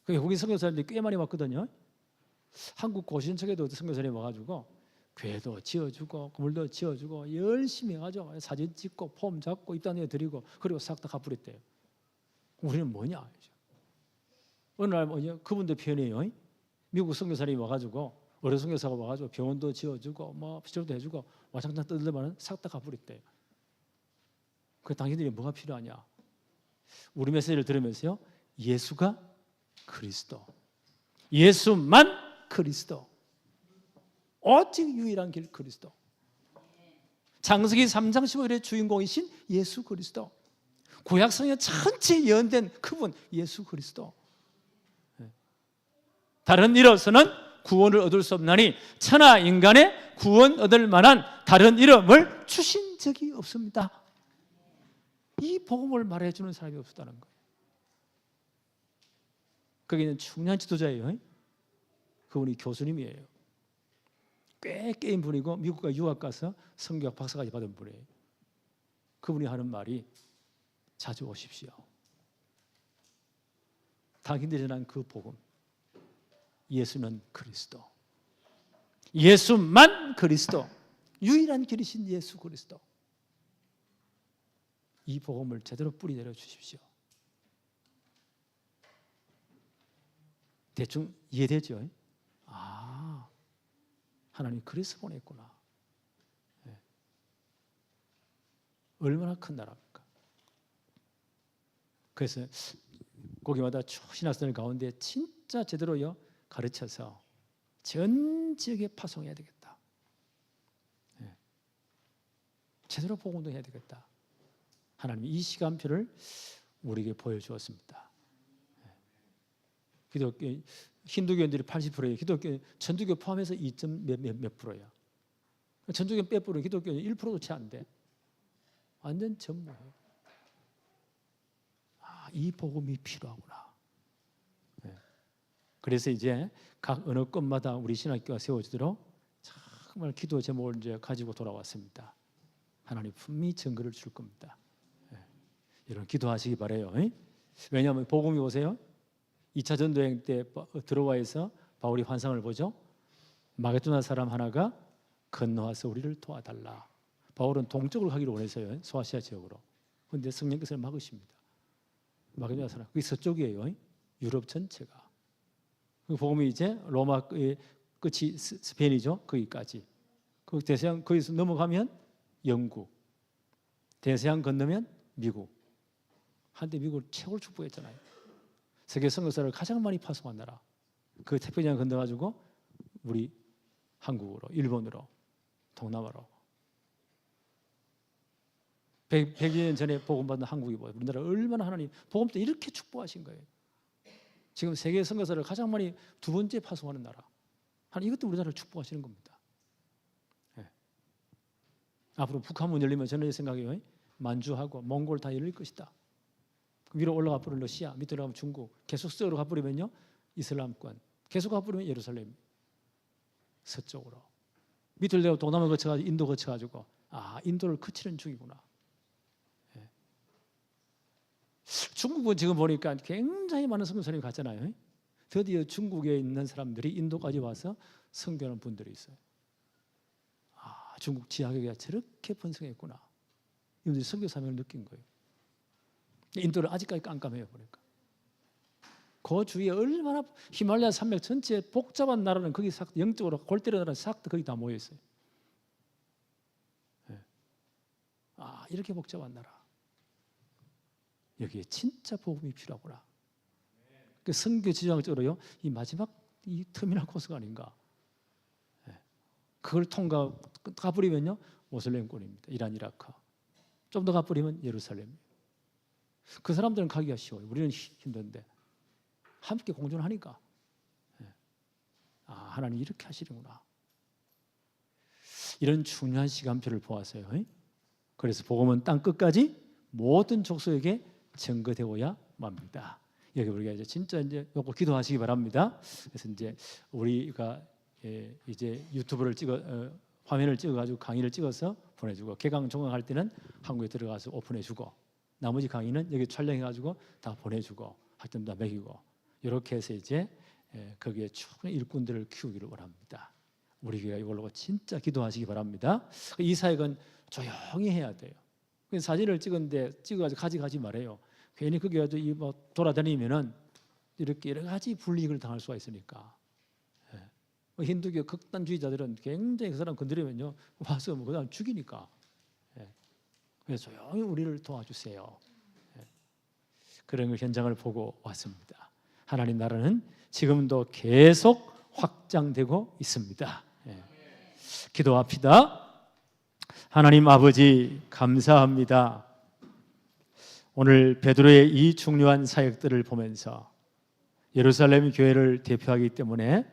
거기 선교사님들이 꽤 많이 왔거든요. 한국 고신청에도 선교사님이 와가지고 교회도 지어주고 건물도 지어주고 열심히 해가지고 사진 찍고 폼 잡고 입단해 드리고 그리고 싹 다 갚으랬대요. 우리는 뭐냐? 어느 날 그분들 표현이에요. 미국 선교사님이 와가지고 어려 선교사가 와가지고 병원도 지어주고 뭐 피처도 해주고 와장창 떠들더만은 싹 다 갚으랬대요. 그 당신들이 뭐가 필요하냐? 우리 메시지를 들으면서요. 예수가 그리스도, 예수만 그리스도, 오직 유일한 길 그리스도. 창세기 3장 15절의 주인공이신 예수 그리스도, 구약 성경 전체 예언된 그분 예수 그리스도. 다른 이로서는 구원을 얻을 수 없나니 천하 인간의 구원 얻을 만한 다른 이름을 주신 적이 없습니다. 이 복음을 말해주는 사람이 없었다는 거예요. 거기는 중요한 지도자예요. 그분이 교수님이에요. 꽤 깨인 분이고 미국 가 유학 가서 성교학 박사까지 받은 분이에요. 그분이 하는 말이 자주 오십시오. 당신들이 전한 그 복음, 예수는 그리스도, 예수만 그리스도, 유일한 길이신 예수 그리스도. 이 복음을 제대로 뿌리 내려 주십시오. 대충 이해되죠? 아, 하나님이 그래서 보냈구나. 네. 얼마나 큰 나라입니까? 그래서 거기마다 신학생들 가운데 진짜 제대로요 가르쳐서 전 지역에 파송해야 되겠다. 네. 제대로 복음도 해야 되겠다. 하나님이 이 시간표를 우리에게 보여주었습니다. 기독교 힌두교인들이 80%예요. 기독교 천주교 포함해서 2몇 %예요. 천주교 빼버리면 기독교는 1%도 채 안 돼. 완전 전무해요. 아, 이 복음이 필요하구나. 네. 그래서 이제 각 어느 곳마다 우리 신학교가 세워지도록 정말 기도 제목을 이제 가지고 돌아왔습니다. 하나님 분명히 증거를 줄 겁니다. 네. 여러분 기도하시기 바라요. 왜냐하면 복음이 오세요. 2차 전도행 때 들어와서 바울이 환상을 보죠. 마게도나 사람 하나가 건너와서 우리를 도와달라. 바울은 동쪽으로 가기를 원했어요. 소아시아 지역으로. 그런데 성령께서 막으십니다. 마게도나 사람, 그게 서쪽이에요. 유럽 전체가. 그 복음이 이제 로마 끝이 스페인이죠. 거기까지. 그 대서양 거기서 넘어가면 영국, 대서양 건너면 미국. 한때 미국을 최고로 축복했잖아요. 세계 선교사를 가장 많이 파송한 나라. 그 태평양 건너가지고 우리 한국으로, 일본으로, 동남아로. 100여 년 전에 복음받은 한국이 뭐예요? 우리나라 얼마나 하나님 복음 때 이렇게 축복하신 거예요. 지금 세계 선교사를 가장 많이 두 번째 파송하는 나라. 하나님 이것도 우리나라를 축복하시는 겁니다. 네. 앞으로 북한문 열리면 저는 생각해요. 만주하고 몽골 다 열릴 것이다. 위로 올라가 버리면 러시아, 밑으로 가면 중국, 계속 서로 가버리면요 이슬람권, 계속 가버리면 예루살렘 서쪽으로, 밑으로 내가 동남아 거쳐가지고 인도 거쳐가지고 인도를 거치는 중이구나. 예. 중국은 지금 보니까 굉장히 많은 선교사님이 갔잖아요. 드디어 중국에 있는 사람들이 인도까지 와서 선교하는 분들이 있어요. 중국 지하교회가 저렇게 번성했구나. 이분들이 선교 사명을 느낀 거예요. 인도는 아직까지 깜깜해요. 보니까 그 주위에 얼마나 히말라야 산맥 전체 복잡한 나라는 거기 싹 영적으로 골때려 나라 싹 거기 다 모여 있어요. 네. 이렇게 복잡한 나라. 여기에 진짜 복음이 필요하구나. 그 선교 지정적으로요 이 마지막 이 터미널 코스가 아닌가. 네. 그걸 가버리면요 모슬렘권입니다. 이란, 이라크. 좀 더 가버리면 예루살렘. 그 사람들은 가기가 쉬워요. 우리는 힘든데 함께 공존하니까. 하나님 이렇게 하시는구나. 이런 중요한 시간표를 보았어요. 그래서 복음은 땅 끝까지 모든 족속에게 증거되어야 맙니다. 여기 우리가 이제 진짜 이제 요거 기도하시기 바랍니다. 그래서 이제 우리가 이제 유튜브를 화면을 찍어가지고 강의를 찍어서 보내주고 개강 종강할 때는 한국에 들어가서 오픈해주고. 나머지 강의는 여기 촬영해가지고 다 보내주고 학점 다 매기고 이렇게 해서 이제 거기에 충분히 일꾼들을 키우기를 원합니다. 우리 교회가 이걸로 진짜 기도하시기 바랍니다. 이 사역은 조용히 해야 돼요. 사진을 찍었는데 찍어가지고 가지 말아요. 괜히 거기 가서 뭐 돌아다니면은 이렇게 여러 가지 불이익을 당할 수가 있으니까. 힌두교 극단주의자들은 굉장히 그 사람 건드리면요 와서 뭐 그다음 죽이니까. 그래서 조용히 우리를 도와주세요. 그런 현장을 보고 왔습니다. 하나님 나라는 지금도 계속 확장되고 있습니다. 기도합시다. 하나님 아버지 감사합니다. 오늘 베드로의 이 중요한 사역들을 보면서 예루살렘 교회를 대표하기 때문에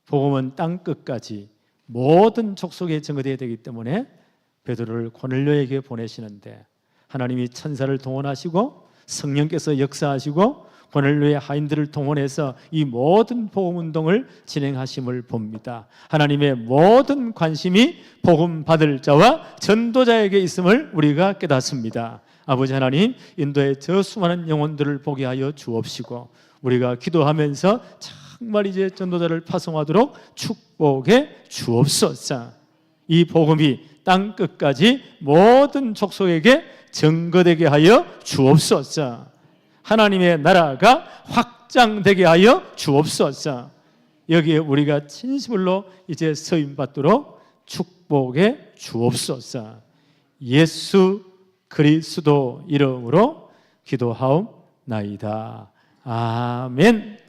복음은 땅 끝까지 모든 족속에 증거되어야 되기 때문에 베드로를 고넬료에게 보내시는데 하나님이 천사를 동원하시고 성령께서 역사하시고 고넬료의 하인들을 동원해서 이 모든 복음 운동을 진행하심을 봅니다. 하나님의 모든 관심이 복음 받을 자와 전도자에게 있음을 우리가 깨닫습니다. 아버지 하나님, 인도의 저 수많은 영혼들을 보게 하여 주옵시고 우리가 기도하면서 정말 이제 전도자를 파송하도록 축복해 주옵소서. 이 복음이 땅 끝까지 모든 족속에게 증거되게 하여 주옵소서. 하나님의 나라가 확장되게 하여 주옵소서. 여기에 우리가 진심으로 이제 서임 받도록 축복해 주옵소서. 예수 그리스도 이름으로 기도하옵나이다. 아멘.